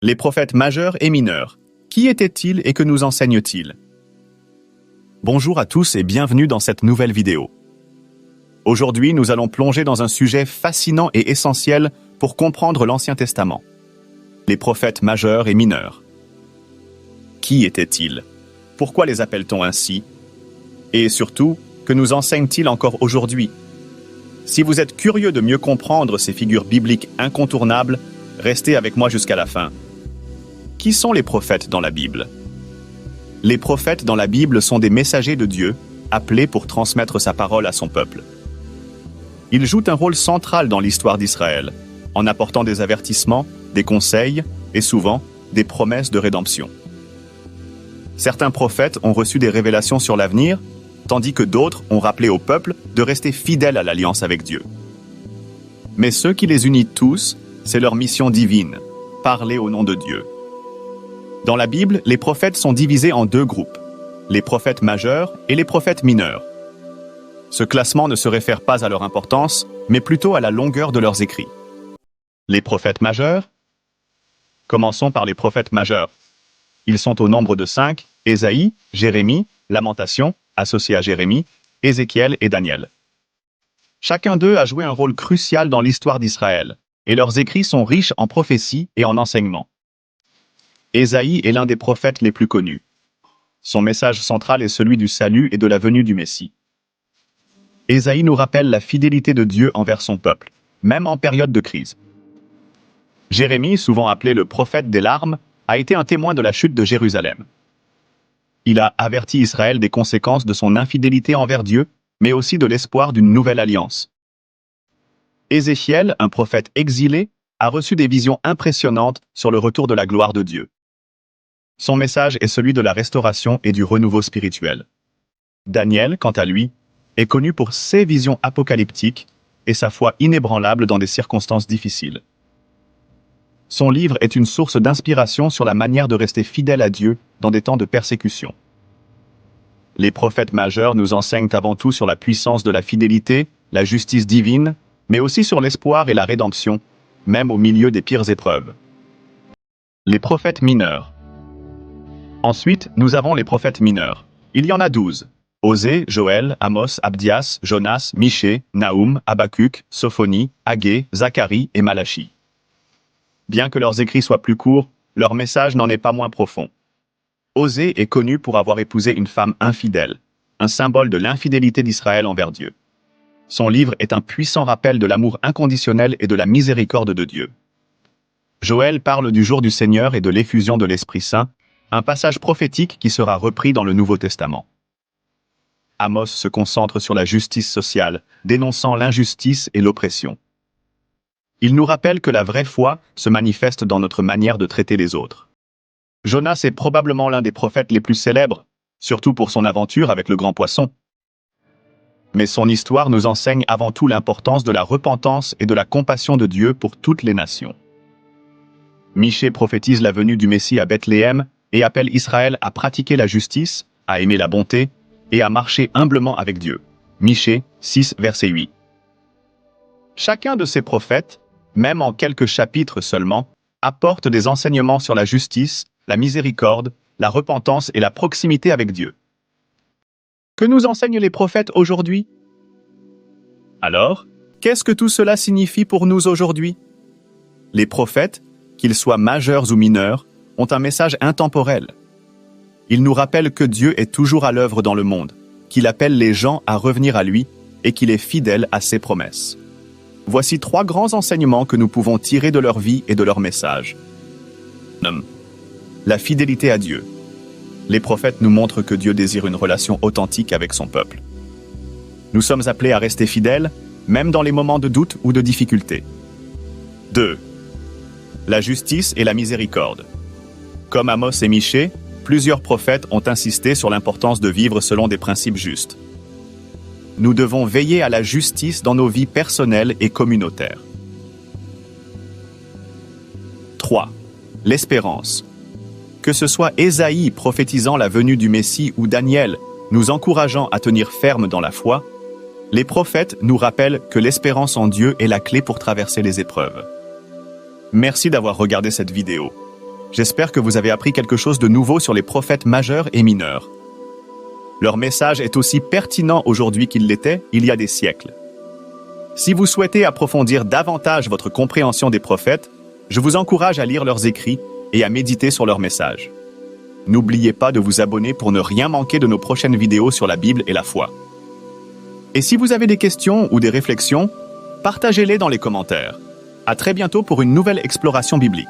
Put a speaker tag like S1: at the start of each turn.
S1: Les prophètes majeurs et mineurs. Qui étaient-ils et que nous enseignent-ils? Bonjour à tous et bienvenue dans cette nouvelle vidéo. Aujourd'hui, nous allons plonger dans un sujet fascinant et essentiel pour comprendre l'Ancien Testament. Les prophètes majeurs et mineurs. Qui étaient-ils? Pourquoi les appelle-t-on ainsi? Et surtout, que nous enseignent-ils encore aujourd'hui? Si vous êtes curieux de mieux comprendre ces figures bibliques incontournables, restez avec moi jusqu'à la fin. Qui sont les prophètes dans la Bible? Les prophètes dans la Bible sont des messagers de Dieu, appelés pour transmettre sa parole à son peuple. Ils jouent un rôle central dans l'histoire d'Israël, en apportant des avertissements, des conseils et souvent des promesses de rédemption. Certains prophètes ont reçu des révélations sur l'avenir, tandis que d'autres ont rappelé au peuple de rester fidèles à l'alliance avec Dieu. Mais ce qui les unit tous, c'est leur mission divine, parler au nom de Dieu. Dans la Bible, les prophètes sont divisés en deux groupes, les prophètes majeurs et les prophètes mineurs. Ce classement ne se réfère pas à leur importance, mais plutôt à la longueur de leurs écrits. Les prophètes majeurs? Commençons par les prophètes majeurs. Ils sont au nombre de 5, Ésaïe, Jérémie, Lamentation, associé à Jérémie, Ézéchiel et Daniel. Chacun d'eux a joué un rôle crucial dans l'histoire d'Israël, et leurs écrits sont riches en prophéties et en enseignements. Ésaïe est l'un des prophètes les plus connus. Son message central est celui du salut et de la venue du Messie. Ésaïe nous rappelle la fidélité de Dieu envers son peuple, même en période de crise. Jérémie, souvent appelé le prophète des larmes, a été un témoin de la chute de Jérusalem. Il a averti Israël des conséquences de son infidélité envers Dieu, mais aussi de l'espoir d'une nouvelle alliance. Ézéchiel, un prophète exilé, a reçu des visions impressionnantes sur le retour de la gloire de Dieu. Son message est celui de la restauration et du renouveau spirituel. Daniel, quant à lui, est connu pour ses visions apocalyptiques et sa foi inébranlable dans des circonstances difficiles. Son livre est une source d'inspiration sur la manière de rester fidèle à Dieu dans des temps de persécution. Les prophètes majeurs nous enseignent avant tout sur la puissance de la fidélité, la justice divine, mais aussi sur l'espoir et la rédemption, même au milieu des pires épreuves. Les prophètes mineurs. Ensuite, nous avons les prophètes mineurs. Il y en a 12. Osée, Joël, Amos, Abdias, Jonas, Michée, Nahum, Habacuc, Sophonie, Haggée, Zacharie et Malachie. Bien que leurs écrits soient plus courts, leur message n'en est pas moins profond. Osée est connu pour avoir épousé une femme infidèle, un symbole de l'infidélité d'Israël envers Dieu. Son livre est un puissant rappel de l'amour inconditionnel et de la miséricorde de Dieu. Joël parle du jour du Seigneur et de l'effusion de l'Esprit Saint, un passage prophétique qui sera repris dans le Nouveau Testament. Amos se concentre sur la justice sociale, dénonçant l'injustice et l'oppression. Il nous rappelle que la vraie foi se manifeste dans notre manière de traiter les autres. Jonas est probablement l'un des prophètes les plus célèbres, surtout pour son aventure avec le grand poisson. Mais son histoire nous enseigne avant tout l'importance de la repentance et de la compassion de Dieu pour toutes les nations. Michée prophétise la venue du Messie à Bethléem et appelle Israël à pratiquer la justice, à aimer la bonté et à marcher humblement avec Dieu. Michée 6, verset 8. Chacun de ces prophètes, même en quelques chapitres seulement, apporte des enseignements sur la justice, la miséricorde, la repentance et la proximité avec Dieu. Que nous enseignent les prophètes aujourd'hui? Alors, qu'est-ce que tout cela signifie pour nous aujourd'hui? Les prophètes, qu'ils soient majeurs ou mineurs, ont un message intemporel. Ils nous rappellent que Dieu est toujours à l'œuvre dans le monde, qu'il appelle les gens à revenir à lui et qu'il est fidèle à ses promesses. Voici 3 grands enseignements que nous pouvons tirer de leur vie et de leur message. La fidélité à Dieu. Les prophètes nous montrent que Dieu désire une relation authentique avec son peuple. Nous sommes appelés à rester fidèles, même dans les moments de doute ou de difficulté. 2. La justice et la miséricorde. Comme Amos et Michée, plusieurs prophètes ont insisté sur l'importance de vivre selon des principes justes. Nous devons veiller à la justice dans nos vies personnelles et communautaires. 3. L'espérance. Que ce soit Ésaïe prophétisant la venue du Messie ou Daniel nous encourageant à tenir ferme dans la foi, les prophètes nous rappellent que l'espérance en Dieu est la clé pour traverser les épreuves. Merci d'avoir regardé cette vidéo. J'espère que vous avez appris quelque chose de nouveau sur les prophètes majeurs et mineurs. Leur message est aussi pertinent aujourd'hui qu'il l'était il y a des siècles. Si vous souhaitez approfondir davantage votre compréhension des prophètes, je vous encourage à lire leurs écrits et à méditer sur leurs messages. N'oubliez pas de vous abonner pour ne rien manquer de nos prochaines vidéos sur la Bible et la foi. Et si vous avez des questions ou des réflexions, partagez-les dans les commentaires. À très bientôt pour une nouvelle exploration biblique.